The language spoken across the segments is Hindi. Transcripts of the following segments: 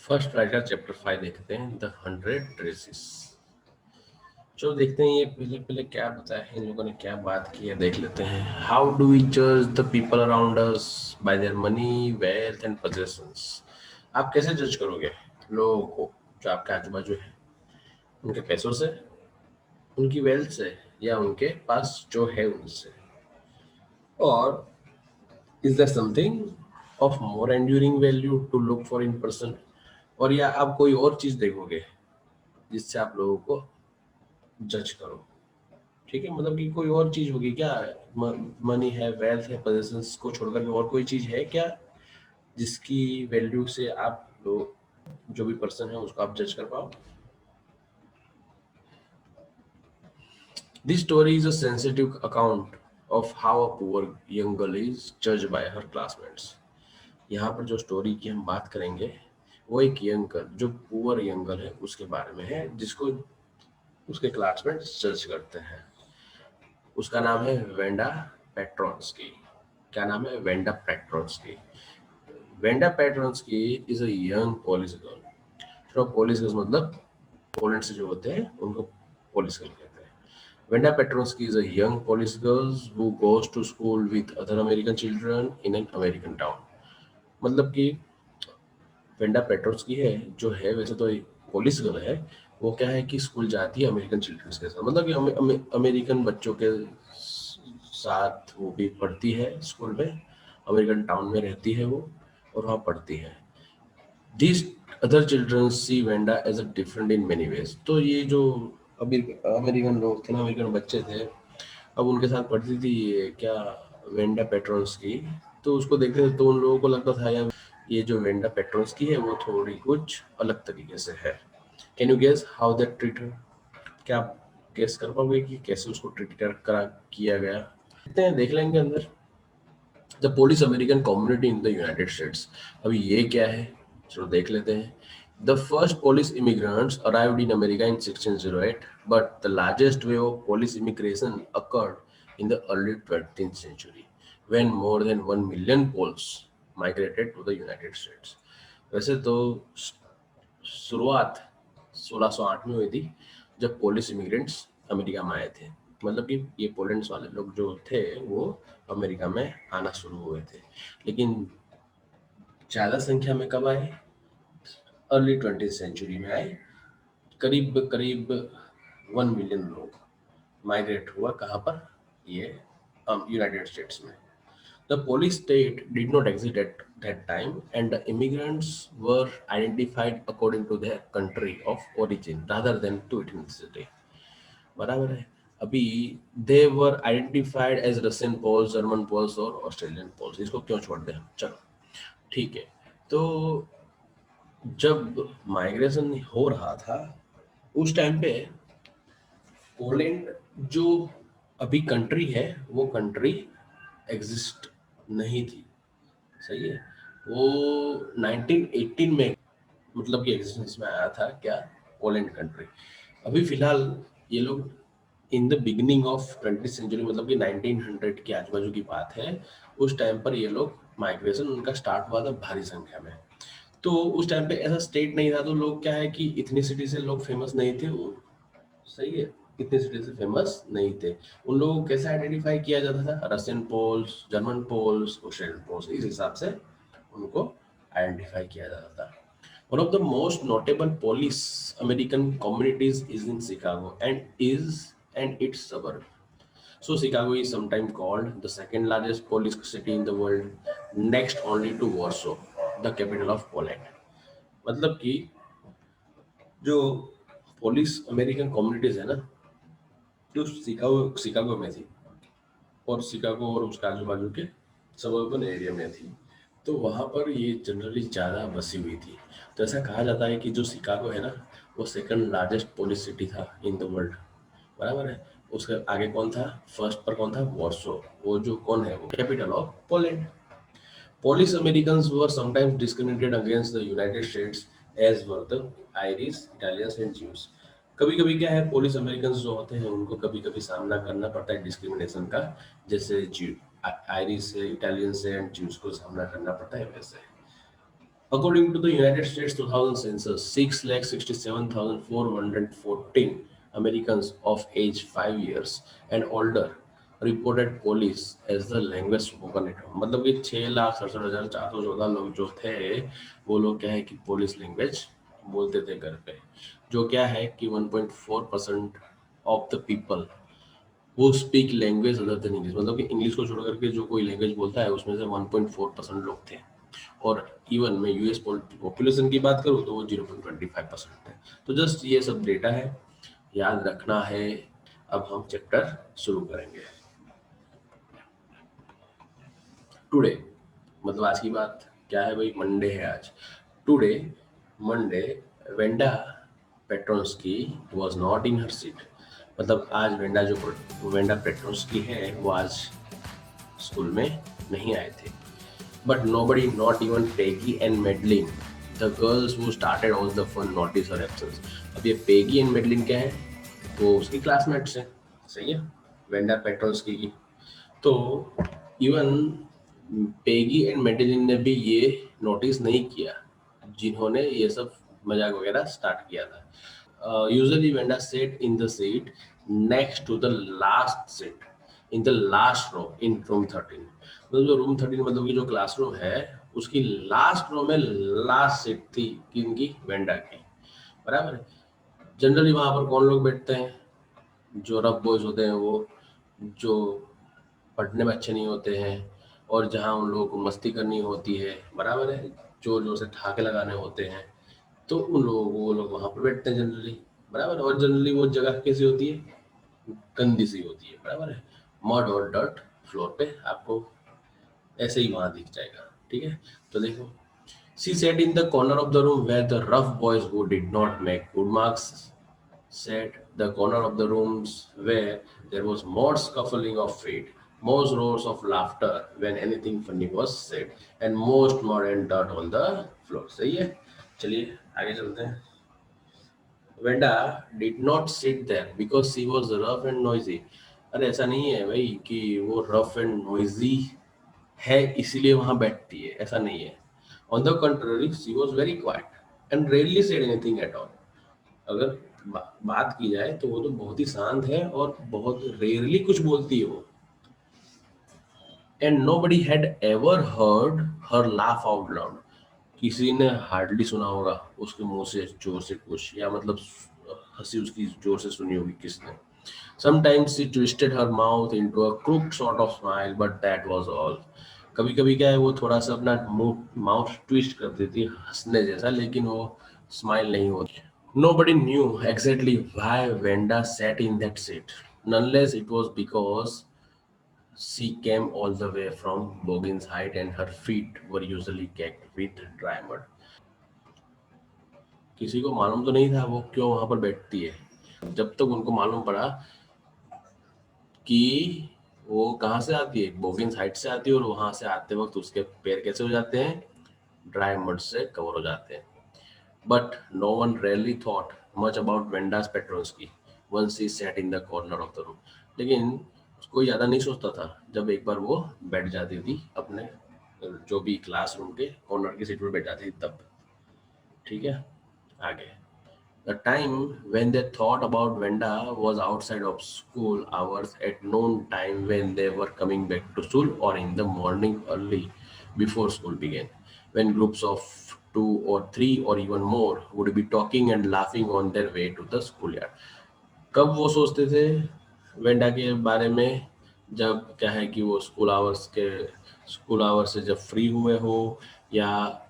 फर्स्ट राइटर चैप्टर 5 देखते हैं, द 100 ट्रेसिस। चलो देखते हैं ये पहले पहले क्या बताया है, इन लोगों ने क्या बात की है देख लेते हैं। हाउ डू वी जज the people around us bye their money, wealth and possessions. आप कैसे जज करोगे लोगों को जो आपके आजू बाजू है? उनके पैसों से, उनकी वेल्थ से, या उनके पास जो है उनसे? और is there something of more enduring value to look for in person? और या आप कोई और चीज देखोगे जिससे आप लोगों को जज करो? ठीक है, मतलब कि कोई और चीज होगी क्या? मनी है, वेल्थ है, पोजेशंस को छोड़कर के और कोई चीज है क्या जिसकी वैल्यू से आप लोग जो भी पर्सन है उसको आप जज कर पाओ? This story is a sensitive account of how a poor young girl is जज बाय हर क्लासमेट्स। यहाँ पर जो स्टोरी की हम बात करेंगे वो एक यंग गर्ल, जो पुअर यंग गर्ल है उसके बारे में है, जिसको उसके क्लासमेट्स जज करते हैं। उसका नाम है वेंडा पेट्रोन्स्की। क्या नाम है? Wanda Petronski. Wanda Petronski is a young Polish girl. तो पोलिश गर्ल्स मतलब पोलैंड से जो होते हैं उनको पोलिश गर्ल कहते हैं। Wanda Petronski is a young Polish girl who goes to school with other American children in an American town. मतलब कि वेंडा पेट्रोन्स्की है जो है वैसे तो एक पोलिश गर्ल है, वो क्या है कि स्कूल जाती है अमेरिकन चिल्ड्रंस के साथ, मतलब कि अमेरिकन बच्चों के साथ वो भी पढ़ती है स्कूल में। अमेरिकन टाउन में रहती है वो और वहाँ पढ़ती है। These other children see Vanda as a different in many ways। तो ये जो अमेरिकन लोग थे ना, अमेरिकन बच्चे थे, अब उनके साथ पढ़ती थी ये क्या, वेंडा पेट्रोन्स की। तो उसको देखते थे तो उन लोगों को लगता था यार ये जो वेंडा पेट्रोन्स की है वो थोड़ी कुछ अलग तरीके से है। Can you guess how that treat her? क्या आप गेस कर पाओगे कि कैसे उसको ट्रीट करा किया गया? देखते हैं, देख लेंगे अंदर। The Polish American community in the United states. अभी ये क्या है, चलो देख लेते हैं। The first Polish immigrants arrived in America in 1608, but the largest wave of Polish immigration occurred in the early 20th century when more than 1 million Poles migrated to the United States। वैसे तो शुरुआत 1608 में हुई थी जब पोलिश इमिग्रेंट्स अमेरिका में आए थे। मतलब कि ये पोलैंड वाले लोग जो थे वो अमेरिका में आना शुरू हुए थे, लेकिन ज्यादा संख्या में कब आए? अर्ली 20th सेंचुरी में आए। करीब करीब 1 मिलियन लोग माइग्रेट हुआ कहाँ पर? ये यूनाइटेड स्टेट्स में। The Polish state did not exist at that time, and the immigrants were identified according to their country of origin rather than to ethnicity। बराबर है। अभी they were identified as Russian Poles, German Poles और ऑस्ट्रेलियन पोल्स। इसको क्यों छोड़ दें हम? चलो ठीक है। तो जब माइग्रेशन हो रहा था उस टाइम पे पोलैंड जो अभी कंट्री है वो कंट्री एग्जिस्ट नहीं थी। सही है। वो 1918 में मतलब कि एग्जिस्टेंस में आया था क्या, पोलैंड कंट्री। अभी फिलहाल ये लोग in the beginning of 20th century, मतलब कि 1900 के आजू बाजू की बात है, उस टाइम पर ये लोग माइग्रेशन उनका स्टार्ट हुआ था भारी संख्या में। तो उस टाइम पे ऐसा स्टेट नहीं था, तो लोग क्या है कि इथनिसिटी से लोग फेमस नहीं थे वो। सही है। इतने सिटी से फेमस नहीं थे। उन लोगों को कैसे आइडेंटिफाई किया जाता था? Russian Poles, German Poles, Australian Poles, इस हिसाब से उनको आइडेंटिफाई किया जाता था। One of the most notable Polish American communities is in Chicago and its suburb। So Chicago is sometimes called the second largest Polish city in the world, next only to Warsaw, the capital of Poland। मतलब कि जो पोलिश अमेरिकन कम्युनिटीज है ना, जो शिकागो शिकागो में थी, और शिकागो और उसके आजू बाजू के सबर्बन एरिया में थी, तो वहाँ पर ये जनरली ज़्यादा बसी हुई थी। तो ऐसा कहा जाता है कि जो शिकागो है ना, वो सेकंड लार्जेस्ट पोलिस सिटी था इन द वर्ल्ड। बराबर है। उसके आगे कौन था? फर्स्ट पर कौन था? वॉर्सो। वो जो कौन है, वो capital of Poland. Polish Americans were sometimes discriminated against the United States, as were the Irish, Italians and Jews। कभी कभी क्या है, पोलिश अमेरिकन जो होते हैं उनको कभी कभी सामना करना पड़ता है डिस्क्रिमिनेशन का, जैसे आयरिश से, इटालियन से एंड ज्यूज को सामना करना पड़ता है वैसे। According to the United States 2000 census, 6,67,414 Americans of age 5 years and older reported police as the language spoken at home. मतलब कि 6,67,414 लोग जो थे वो लोग क्या है कि पुलिस लैंग्वेज बोलते थे घर पे, जो क्या है कि 1.4% ऑफ द पीपल वो speak language other than English, मतलब कि इंग्लिश को छोड़ करके जो कोई लैंग्वेज बोलता है उसमें से 1.4% लोग थे। और इवन मैं यूएस पॉपुलेशन की बात करूँ तो वो 0.25% है। तो जस्ट ये सब डेटा है, याद रखना है। अब हम चैप्टर शुरू करेंगे। टुडे मतलब आज की बात क्या है भाई, मंडे है आज। Today Monday Wanda Petronski was not in her seat. मतलब आज वेंडा पेट्रोन्स्की है वो आज स्कूल में नहीं आए थे। But nobody, not even Peggy and Madeline, the girls who started all the fun, notice her absence. अब ये पेगी एंड मेडलिन क्या है, वो उसकी क्लासमेट्स हैं, सही है, वेंडा पेट्रोल्स्की की। तो इवन पेगी एंड मेडलिन ने भी ये नोटिस नहीं किया जिन्होंने ये सब मजाक वगैरह स्टार्ट किया था। Usually Venda sat in the seat next to the last seat in the last row in room 13। मतलब जो रूम 13 मतलब कि जो क्लासरूम है उसकी लास्ट रो में लास्ट सीट थी किनकी, वेंडा की, बराबर है। जनरली वहां पर कौन लोग बैठते हैं, जो रफ बॉयज होते हैं, वो जो पढ़ने में अच्छे नहीं होते हैं और जहाँ उन लोगों को मस्ती करनी होती है, बराबर है, जो जो से ठहाके लगाने होते हैं, तो उन लोगों को वो लोग वहां पर बैठते हैं जनरली, बराबर है। और जनरली वो जगह कैसी होती है, गंदी सी होती है, बराबर है। मड और डर्ट फ्लोर पे आपको ऐसे ही वहां दिख जाएगा, ठीक है। तो देखो, she sat in the corner of the room where the rough boys who did not make good marks sat, the corner of the rooms where there was more scuffling of feet, most roars of laughter when anything funny was said, and most mud and dirt on the floor। सही है, चलिए आगे चलते हैं। Wanda did not sit there because she was rough and noisy. अरे ऐसा नहीं है भाई कि वो रफ एंड नॉइजी है इसीलिए वहां बैठती है, ऐसा नहीं है। On the contrary she was very quiet and rarely said anything at all. अगर बात की जाए तो वो तो बहुत ही शांत है और बहुत रेयरली कुछ बोलती है वो। And nobody had ever heard her laugh out loud. किसी ने हार्डली सुना होगा उसके मुंह से जोर से कुछ, या मतलब हंसी उसकी जोर से सुनी होगी किसने। Sometimes she twisted her mouth into a crooked sort of smile, but that was all। कभी कभी क्या है वो थोड़ा सा अपना मुंह माउथ ट्विस्ट कर देती है हंसने जैसा, लेकिन वो स्माइल नहीं होती। Nobody knew exactly why Venda sat in that seat. Nonetheless, it was because she came all the way from Bogin's height and her feet were usually caked with dry mud। किसी को मालूम तो नहीं था वो क्यों वहां पर बैठती है, जब तक उनको मालूम पड़ा कि वो कहाँ से आती है, बोगिन साइड से आती है, और वहां से आते वक्त उसके पैर कैसे हो जाते हैं, ड्राई मड से कवर हो जाते हैं। But no one really thought much about Wanda's Petronski once she sat in the corner of the room. लेकिन कोई ज़्यादा नहीं सोचता था जब एक बार वो बैठ जाती थी अपने जो भी क्लासरूम के कॉर्नर की सीट पर बैठ जाती थी तब, ठीक है। आगे, the time when they thought about Venda was outside of school hours at noon time when they were coming back to school, or in the morning early before school began, when groups of 2 or 3 or even more would be talking and laughing on their way to the schoolyard। कब वो सोचते थे वेंडा के बारे में, जब क्या है कि वो स्कूल आवर्स से जब फ्री हुए हो, या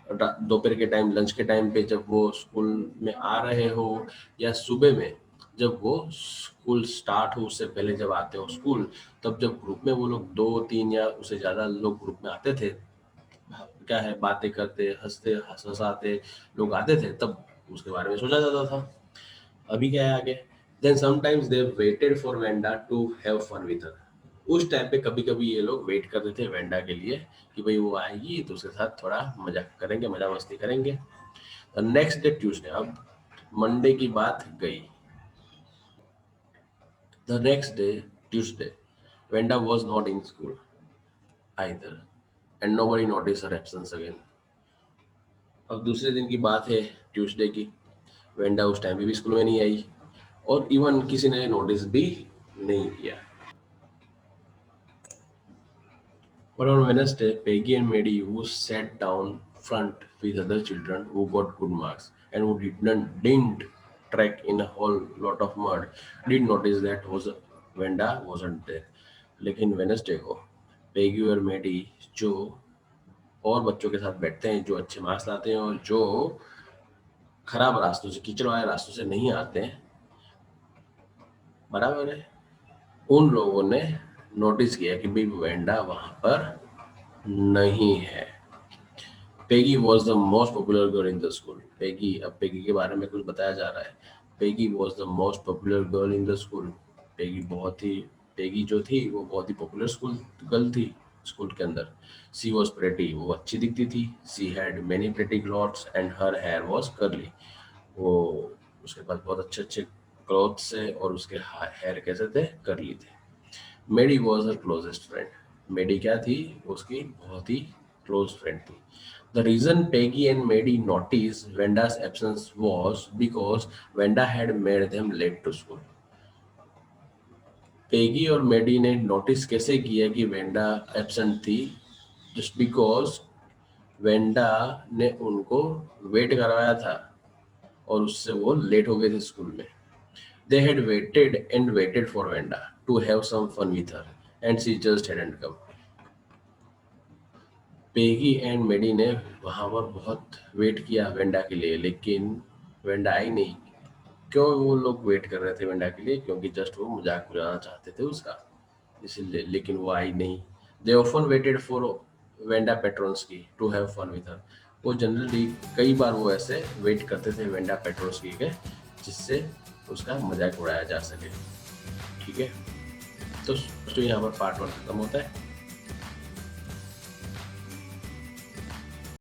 दोपहर के टाइम लंच के टाइम पे जब वो स्कूल में आ रहे हो, या सुबह में जब वो स्कूल स्टार्ट हो उससे पहले जब आते हो स्कूल, तब जब ग्रुप में वो लोग 2 3 या उससे ज़्यादा लोग ग्रुप में आते थे, क्या है बातें करते हंसते हंसाते लोग आते थे, तब उसके बारे में सोचा जाता था। अभी क्या है आगे, then sometimes they waited for Wanda to have fun with her. उस टाइम पे कभी कभी ये लोग वेट करते थे वेंडा के लिए कि भाई वो आएगी तो उसके साथ थोड़ा मजाक करेंगे, मजा मस्ती करेंगे। नेक्स्ट डे ट्यूसडे, अब मंडे की बात गई। The next day Tuesday Wanda was not in school either, and nobody noticed her absence again। अब दूसरे दिन की बात है, ट्यूसडे की। वेंडा उस टाइम पे भी स्कूल में नहीं आई और इवन किसी ने नोटिस भी नहीं किया। But on Wednesday, Peggy and Maddie, who sat down front with other children who got good marks and who didn't track in a whole lot of mud, did notice that was Wenda wasn't there. लेकिन वेनसडे को पेगी और मेडी जो और बच्चों के साथ बैठते हैं, जो अच्छे मार्क्स लाते हैं और जो खराब रास्तों से, कीचड़ वाले रास्तों से नहीं आते हैं, बराबर है, उन लोगों ने नोटिस किया कि भाई वेंडा वहां पर नहीं है। Peggy was the most popular girl in the school. Peggy, अब पेगी के बारे में कुछ बताया जा रहा है। Peggy was the most popular girl in the school. Peggy जो थी वो बहुत ही पॉपुलर स्कूल गर्ल थी स्कूल के अंदर। सी वॉज प्रेटी, वो अच्छी दिखती थी। She had many pretty clothes and her hair was curly. वो, उसके पास बहुत अच्छे अच्छे क्लॉथ्स है और उसके हेयर कैसे थे, कर्ली थे। मेडी वॉज हर क्लोजेस्ट फ्रेंड। मेडी क्या थी, उसकी बहुत ही क्लोज फ्रेंड थी। The reason Peggy and Maddie noticed Wenda's absence was because Wenda had made them late to school. Peggy और मेडी ने नोटिस कैसे किया कि वेंडा एब्सेंट थी? जस्ट बिकॉज वेंडा ने उनको वेट करवाया था और उससे वो लेट हो गए थे स्कूल में। They had waited and waited for Wenda to have some fun with her, and she just hadn't come. Peggy and Maddie ने वहां पर बहुत वेट किया वेंडा के लिए, लेकिन वेंडा आई नहीं। क्यों वो लोग वेट कर रहे थे वेंडा के लिए? क्योंकि जस्ट वो मजाक उड़ाना चाहते थे उसका, इसीलिए। लेकिन वो आई नहीं। They often waited for Wanda Petronski to have fun with her. वो जनरली कई बार वो ऐसे वेट करते थे वेंडा पेट्रॉन्स की के, जिससे उसका मजाक उड़ाया जा सके। ठीक है, तो यहाँ पर पार्ट 1 खत्म होता है।